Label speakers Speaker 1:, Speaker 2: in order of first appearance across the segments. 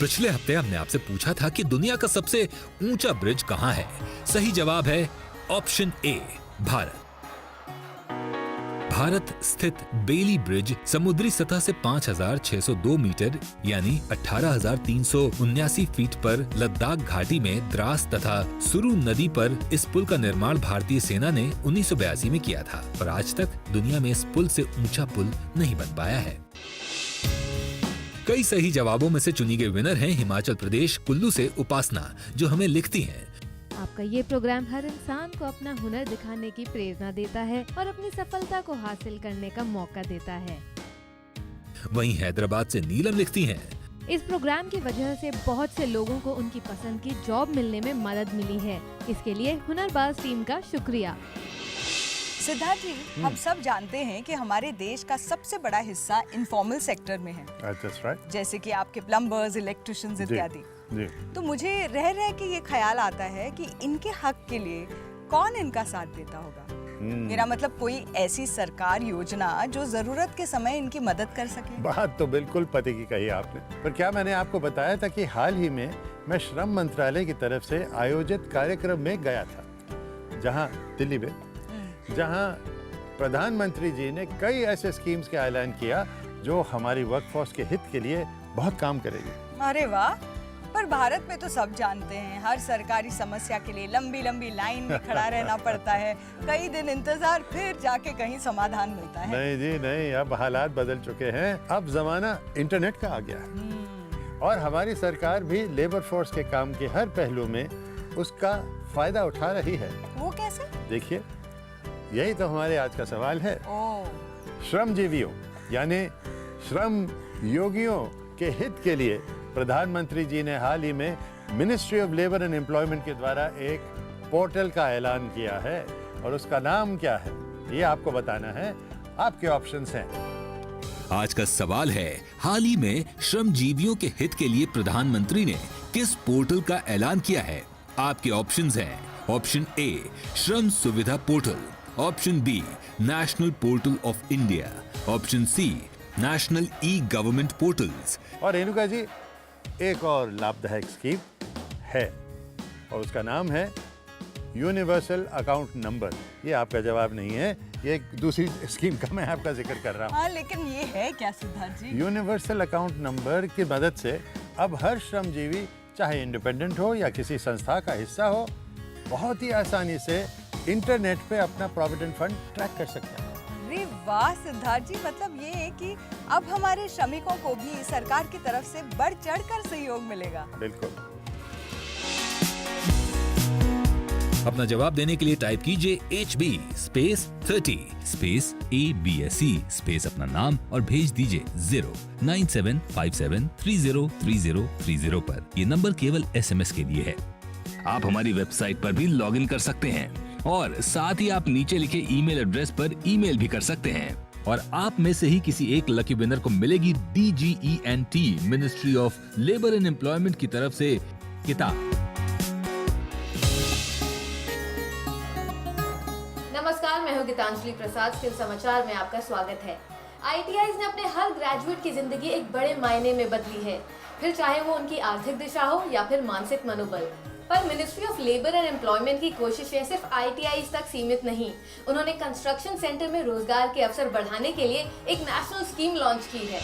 Speaker 1: पिछले हफ्ते हमने आपसे पूछा था कि दुनिया का सबसे ऊंचा ब्रिज कहाँ है। सही जवाब है ऑप्शन ए, भारत। भारत स्थित बेली ब्रिज समुद्री सतह से 5,602 मीटर यानी 18,379 फीट पर लद्दाख घाटी में द्रास तथा सुरु नदी पर इस पुल का निर्माण भारतीय सेना ने 1982 में किया था, पर आज तक दुनिया में इस पुल से ऊंचा पुल नहीं बन पाया है। कई सही जवाबों में से चुनी गई विनर हैं हिमाचल प्रदेश कुल्लू से उपासना, जो हमें लिखती हैं।
Speaker 2: आपका ये प्रोग्राम हर इंसान को अपना हुनर दिखाने की प्रेरणा देता है और अपनी सफलता को हासिल करने का मौका देता है।
Speaker 1: वहीं हैदराबाद से नीलम लिखती हैं।
Speaker 2: इस प्रोग्राम की वजह से बहुत से लोगों को उनकी पसंद की जॉब मिलने में मदद मिली है। इसके लिए हुनरबाज टीम का शुक्रिया।
Speaker 3: सिद्धार्थ जी, हम सब जानते हैं कि हमारे देश का सबसे बड़ा हिस्सा इनफॉर्मल सेक्टर में है।
Speaker 4: That's right.
Speaker 3: जैसे कि आपके प्लम्बर्स, इलेक्ट्रिशियंस इत्यादि। तो मुझे रह के ये ख्याल आता है कि इनके हक के लिए कौन इनका साथ देता होगा। मेरा मतलब कोई ऐसी सरकार योजना जो जरूरत के समय इनकी मदद कर सके।
Speaker 4: बात तो बिल्कुल पते की कही आपने, पर क्या मैंने आपको बताया था कि हाल ही में मैं श्रम मंत्रालय की तरफ से आयोजित कार्यक्रम में गया था, जहां दिल्ली में, जहां प्रधानमंत्री जी ने कई ऐसे स्कीम्स का ऐलान किया जो हमारी वर्कफोर्स के हित के लिए बहुत काम करेगी।
Speaker 3: अरे वाह, पर भारत में तो सब जानते हैं हर सरकारी समस्या के लिए लंबी लंबी लाइन में खड़ा रहना पड़ता है, कई दिन इंतजार, फिर जाके कहीं समाधान मिलता है।
Speaker 4: नहीं जी नहीं, अब हालात बदल चुके हैं। अब जमाना इंटरनेट का आ गया है और हमारी सरकार भी लेबर फोर्स के काम के हर पहलू में उसका फायदा उठा रही है।
Speaker 3: वो कैसे?
Speaker 4: देखिए, यही तो हमारे आज का सवाल है। श्रमजीवियों यानी श्रम योगियों के हित के लिए प्रधानमंत्री जी ने हाल ही में ministry of labour and employment के द्वारा एक पोर्टल का ऐलान किया है और उसका नाम क्या है, ये आपको बताना है। आपके ऑप्शंस हैं।
Speaker 1: आज का सवाल है, हाल ही में श्रमजीवियों के हित के लिए प्रधानमंत्री ने किस पोर्टल का ऐलान किया है। आपके ऑप्शंस हैं। Option A, Shram Suvidha portal. Option B, national portal of India. Option C, national e government portals.
Speaker 4: और रेणुका जी, एक और लाभदायक स्कीम है और उसका नाम है यूनिवर्सल अकाउंट नंबर। ये आपका जवाब नहीं है, ये एक दूसरी स्कीम का मैं आपका जिक्र कर रहा हूँ।
Speaker 3: हाँ, लेकिन ये है क्या सिद्धार्थ जी?
Speaker 4: यूनिवर्सल अकाउंट नंबर की मदद से अब हर श्रमजीवी, चाहे इंडिपेंडेंट हो या किसी संस्था का हिस्सा हो, बहुत ही आसानी से इंटरनेट पे अपना प्रोविडेंट फंड ट्रैक कर सकता है।
Speaker 3: अरे वाह सिद्धार्थ जी, मतलब ये है कि अब हमारे श्रमिकों को भी सरकार की तरफ से बढ़ चढ़कर सहयोग मिलेगा।
Speaker 4: बिल्कुल।
Speaker 1: अपना जवाब देने के लिए टाइप कीजिए HB space 30 space ABSE space अपना नाम और भेज दीजिए 09757303030 पर। ये नंबर केवल SMS के लिए है। आप हमारी वेबसाइट पर भी लॉगिन कर सकते हैं और साथ ही आप नीचे लिखे ईमेल एड्रेस पर ईमेल भी कर सकते हैं और आप में से ही किसी एक लकी विनर को मिलेगी DGENT ministry of labour and employment की तरफ से किताब।
Speaker 2: नमस्कार, मैं हूँ गीतांजलि प्रसाद। स्किल समाचार में आपका स्वागत है। ITIs ने अपने हर ग्रेजुएट की जिंदगी एक बड़े मायने में बदली है, फिर चाहे वो उनकी आर्थिक दिशा हो या फिर मानसिक मनोबल। पर ministry of labour and employment की कोशिशें सिर्फ ITIs तक सीमित नहीं। उन्होंने कंस्ट्रक्शन सेक्टर में रोजगार के अवसर बढ़ाने के लिए एक नेशनल स्कीम लॉन्च की है।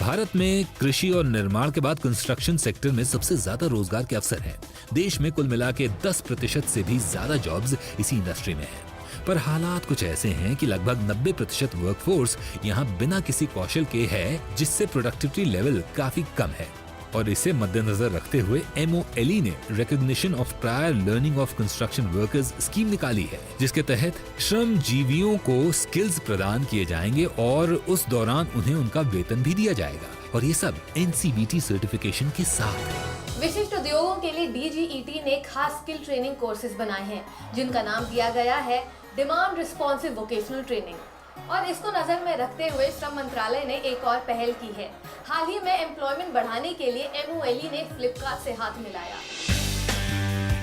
Speaker 1: भारत में कृषि और निर्माण के बाद कंस्ट्रक्शन सेक्टर में सबसे ज्यादा रोजगार के अवसर हैं। देश में कुल मिला के 10% से भी ज्यादा जॉब्स इसी इंडस्ट्री में हैं। पर हालात कुछ ऐसे हैं कि लगभग 90% वर्कफोर्स यहाँ बिना किसी कौशल के है, जिससे प्रोडक्टिविटी लेवल काफी कम है। और इसे मद्देनजर रखते हुए MOLE ने recognition of prior learning of construction workers scheme निकाली है, जिसके तहत श्रमजीवियों को स्किल्स प्रदान किए जाएंगे और उस दौरान उन्हें उनका वेतन भी दिया जाएगा, और ये सब NCVT सर्टिफिकेशन के साथ।
Speaker 2: विशिष्ट उद्योगों के लिए DGET ने खास स्किल ट्रेनिंग कोर्सेज बनाए हैं, जिनका नाम दिया गया है डिमांड रिस्पॉन्सिव वोकेशनल ट्रेनिंग। और इसको नजर में रखते हुए श्रम मंत्रालय ने एक और पहल की है। हाल ही में एम्प्लॉयमेंट बढ़ाने के लिए MOLE ने फ्लिपकार्ट से हाथ मिलाया।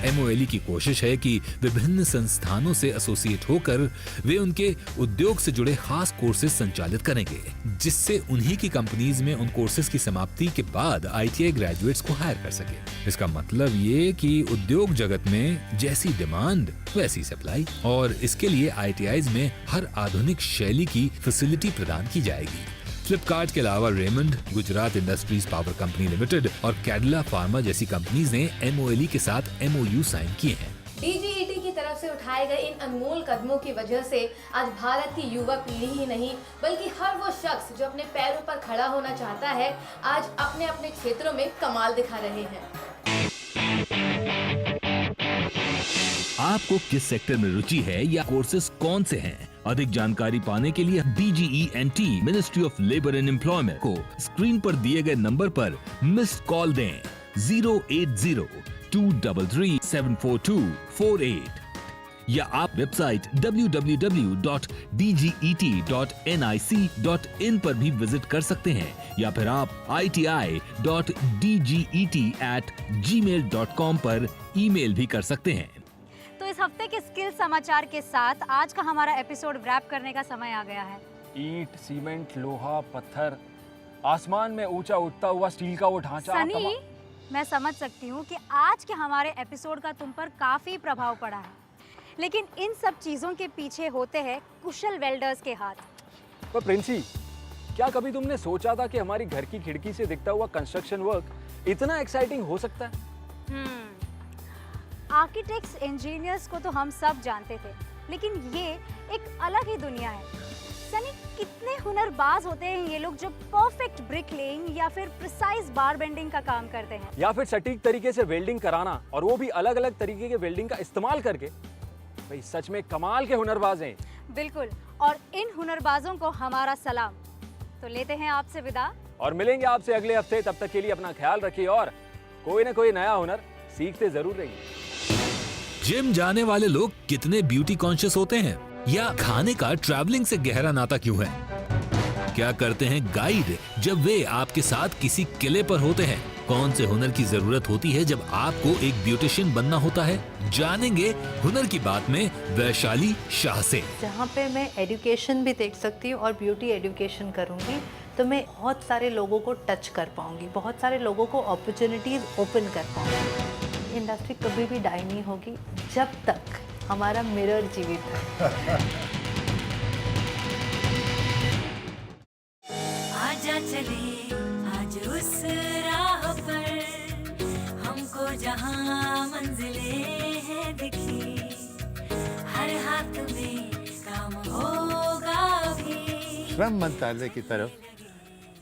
Speaker 1: MOLE की कोशिश है कि विभिन्न संस्थानों से एसोसिएट होकर वे उनके उद्योग से जुड़े खास कोर्सेज संचालित करेंगे, जिससे उन्हीं की कंपनीज में उन कोर्सेज की समाप्ति के बाद ITI ग्रेजुएट्स को हायर कर सके। इसका मतलब ये कि उद्योग जगत में जैसी डिमांड वैसी सप्लाई, और इसके लिए ITIs में हर आधुनिक शैली की फैसिलिटी प्रदान की जाएगी। फ्लिपकार्ट के अलावा Raymond, Gujarat industries power company limited और कैडिला फार्मा जैसी कंपनीज ने MOLE के साथ MOU साइन किए हैं।
Speaker 2: DGET की तरफ से उठाए गए इन अनमोल कदमों की वजह से आज भारत की युवा पीढ़ी ही नहीं बल्कि हर वो शख्स जो अपने पैरों पर खड़ा होना चाहता है आज अपने अपने क्षेत्रों में कमाल दिखा रहे हैं।
Speaker 1: आपको किस सेक्टर में रुचि है या कोर्सेज कौन से हैं? अधिक जानकारी पाने के लिए DGENT ministry of labour and employment को स्क्रीन पर दिए गए नंबर पर मिस्ड कॉल दें 080-233-74248 या आप वेबसाइट www.dget.nic.in पर भी विजिट कर सकते हैं, या फिर आप iti.dget@gmail.com पर ईमेल भी कर सकते हैं।
Speaker 5: तो इस हफ्ते के स्किल समाचार के साथ आज का हमारा एपिसोड रैप करने का समय आ गया है।
Speaker 6: ईंट, सीमेंट, लोहा, पत्थर, आसमान में ऊंचा उठता हुआ स्टील का वो ढांचा।
Speaker 5: सनी, मैं समझ सकती हूँ कि आज के हमारे एपिसोड का तुम पर काफी प्रभाव पड़ा है, लेकिन इन सब चीजों के पीछे होते हैं कुशल वेल्डर्स के हाथ।
Speaker 6: पर प्रिंसी, क्या कभी तुमने सोचा था कि हमारी घर की खिड़की से दिखता हुआ कंस्ट्रक्शन वर्क इतना एक्साइटिंग हो सकता है?
Speaker 5: आर्किटेक्ट्स, इंजीनियर्स को तो हम सब जानते थे, लेकिन ये एक अलग ही दुनिया है। सनी, कितने हुनरबाज होते हैं ये लोग जो परफेक्ट ब्रिक लेइंग या फिर प्रिसाइज बार बेंडिंग का काम करते हैं,
Speaker 6: या फिर सटीक तरीके से वेल्डिंग कराना, और वो भी अलग अलग तरीके के वेल्डिंग का इस्तेमाल करके। भाई सच में कमाल के हुनरबाज हैं।
Speaker 5: बिल्कुल, और इन हुनरबाजों को हमारा सलाम। तो लेते हैं आपसे विदा
Speaker 6: और मिलेंगे आपसे अगले हफ्ते। तब तक के लिए अपना ख्याल रखिए और कोई ना कोई नया हुनर सीखते जरूर रहिए।
Speaker 1: जिम जाने वाले लोग कितने ब्यूटी कॉन्शियस होते हैं, या खाने का ट्रैवलिंग से गहरा नाता क्यों है? क्या करते हैं गाइड जब वे आपके साथ किसी किले पर होते हैं? कौन से हुनर की जरूरत होती है जब आपको एक ब्यूटिशियन बनना होता है? जानेंगे हुनर की बात में वैशाली शाह से।
Speaker 7: जहाँ पे मैं एजुकेशन भी देख सकती हूँ और ब्यूटी एजुकेशन करूँगी तो मैं बहुत सारे लोगों को टच कर पाऊँगी, बहुत सारे लोगों को अपॉर्चुनिटीज ओपन कर पाऊँगी। इंडस्ट्री कभी भी डाई नहीं होगी जब तक हमारा मिरर जीवित है।
Speaker 8: आजा चले आज उस राह पर, हमको जहाँ मंजिले हैं दिखी, हर हाथ में काम होगा भी।
Speaker 4: श्रम मंत्रालय की तरफ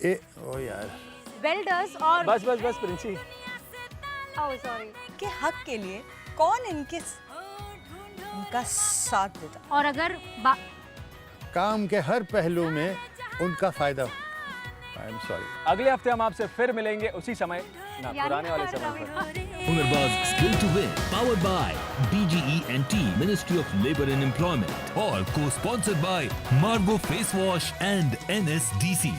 Speaker 4: ओ यार,
Speaker 5: वेल्डर्स और
Speaker 6: बस प्रिंसी,
Speaker 5: सॉरी
Speaker 3: के हक के लिए कौन इनका साथ देता?
Speaker 5: और अगर
Speaker 4: काम के हर पहलू में उनका फायदा। I am sorry.
Speaker 6: अगले हफ्ते हम आपसे फिर मिलेंगे उसी समय, ना पुराने वाले समय पर।
Speaker 1: Hunarbaaz skill to win powered by DGENT ministry of labour and employment और को sponsored by Margo face wash and NSDC।